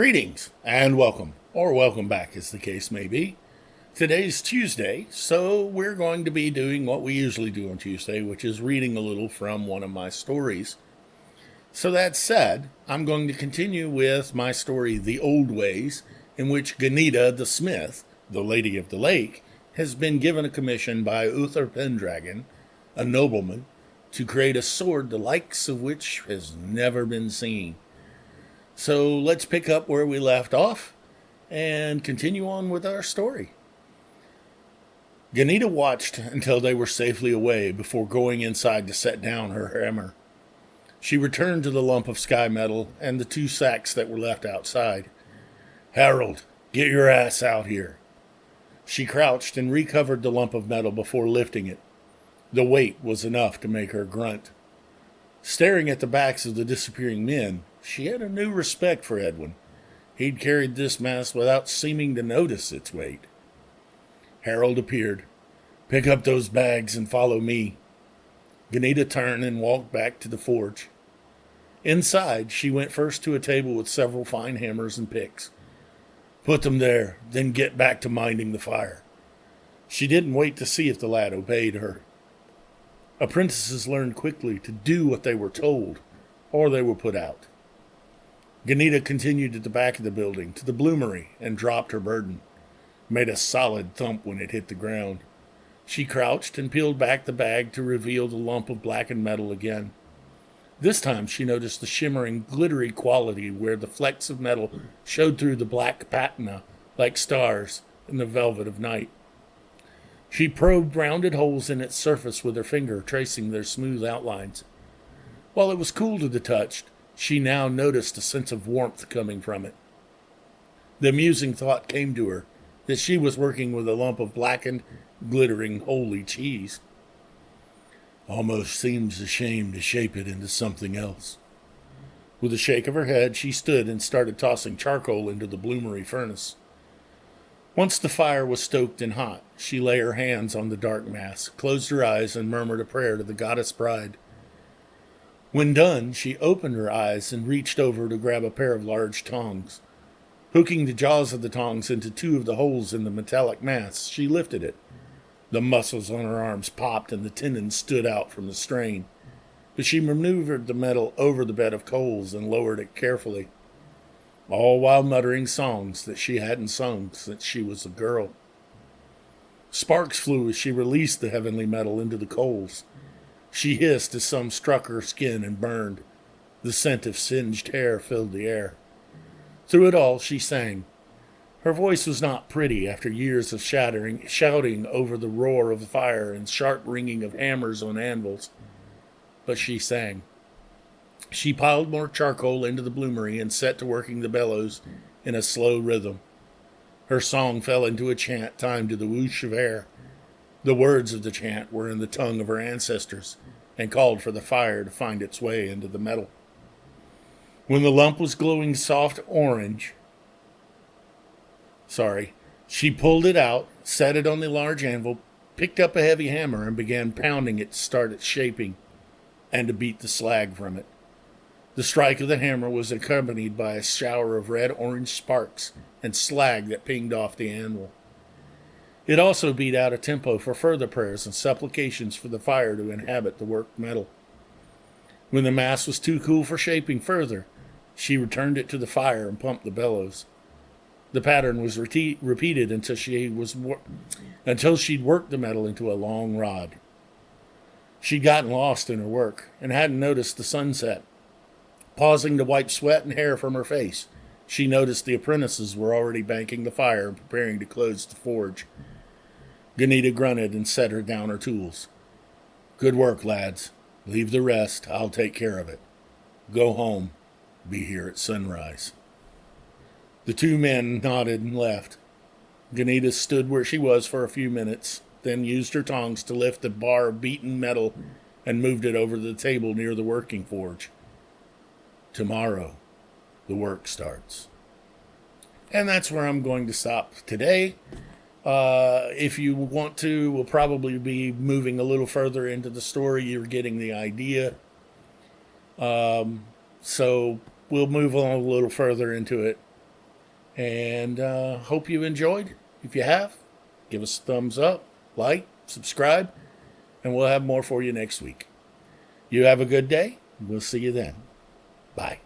Greetings and welcome, or welcome back as the case may be. Today's Tuesday, so we're going to be doing what we usually do on Tuesday, which is reading a little from one of my stories. So that said, I'm going to continue with my story, The Old Ways, in which Ganita the Smith, the Lady of the Lake, has been given a commission by Uther Pendragon, a nobleman, to create a sword the likes of which has never been seen. So let's pick up where we left off and continue on with our story. Ganita watched until they were safely away before going inside to set down her hammer. She returned to the lump of sky metal and the two sacks that were left outside. "Harold, get your ass out here." She crouched and recovered the lump of metal before lifting it. The weight was enough to make her grunt. Staring at the backs of the disappearing men, she had a new respect for Edwin. He'd carried this mass without seeming to notice its weight. Harold appeared. "Pick up those bags and follow me." Ganita turned and walked back to the forge. Inside, she went first to a table with several fine hammers and picks. "Put them there, then get back to minding the fire." She didn't wait to see if the lad obeyed her. Apprentices learned quickly to do what they were told, or they were put out. Ganita continued at the back of the building to the bloomery and dropped her burden. Made a solid thump when it hit the ground. She crouched and peeled back the bag to reveal the lump of blackened metal again. This time she noticed the shimmering, glittery quality where the flecks of metal showed through the black patina like stars in the velvet of night. She probed rounded holes in its surface with her finger, tracing their smooth outlines. While it was cool to the touch, she now noticed a sense of warmth coming from it. The amusing thought came to her that she was working with a lump of blackened, glittering, holy cheese. "Almost seems a shame to shape it into something else." With a shake of her head, she stood and started tossing charcoal into the bloomery furnace. Once the fire was stoked and hot, she lay her hands on the dark mass, closed her eyes, and murmured a prayer to the goddess bride. When done, she opened her eyes and reached over to grab a pair of large tongs. Hooking the jaws of the tongs into two of the holes in the metallic mass, she lifted it. The muscles on her arms popped and the tendons stood out from the strain, but she maneuvered the metal over the bed of coals and lowered it carefully, all while muttering songs that she hadn't sung since she was a girl. Sparks flew as she released the heavenly metal into the coals. She hissed as some struck her skin and burned. The scent of singed hair filled the air. Through it all, she sang. Her voice was not pretty after years of shouting over the roar of the fire and sharp ringing of hammers on anvils, but she sang. She piled more charcoal into the bloomery and set to working the bellows in a slow rhythm. Her song fell into a chant timed to the whoosh of air. The words of the chant were in the tongue of her ancestors and called for the fire to find its way into the metal. When the lump was glowing soft orange, she pulled it out, set it on the large anvil, picked up a heavy hammer, and began pounding it to start its shaping and to beat the slag from it. The strike of the hammer was accompanied by a shower of red-orange sparks and slag that pinged off the anvil. It also beat out a tempo for further prayers and supplications for the fire to inhabit the worked metal. When the mass was too cool for shaping further, she returned it to the fire and pumped the bellows. The pattern was repeated until she'd worked the metal into a long rod. She'd gotten lost in her work and hadn't noticed the sunset. Pausing to wipe sweat and hair from her face, she noticed the apprentices were already banking the fire and preparing to close the forge. Ganita grunted and set her down her tools. "Good work, lads. Leave the rest. I'll take care of it. Go home. Be here at sunrise." The two men nodded and left. Ganita stood where she was for a few minutes, then used her tongs to lift the bar of beaten metal and moved it over the table near the working forge. Tomorrow, the work starts. And that's where I'm going to stop today. If you want to, we'll probably be moving a little further into the story. You're getting the idea. So we'll move on a little further into it And hope you enjoyed. If you have, give us a thumbs up, like, subscribe, and we'll have more for you next week. You have a good day. We'll see you then. Bye.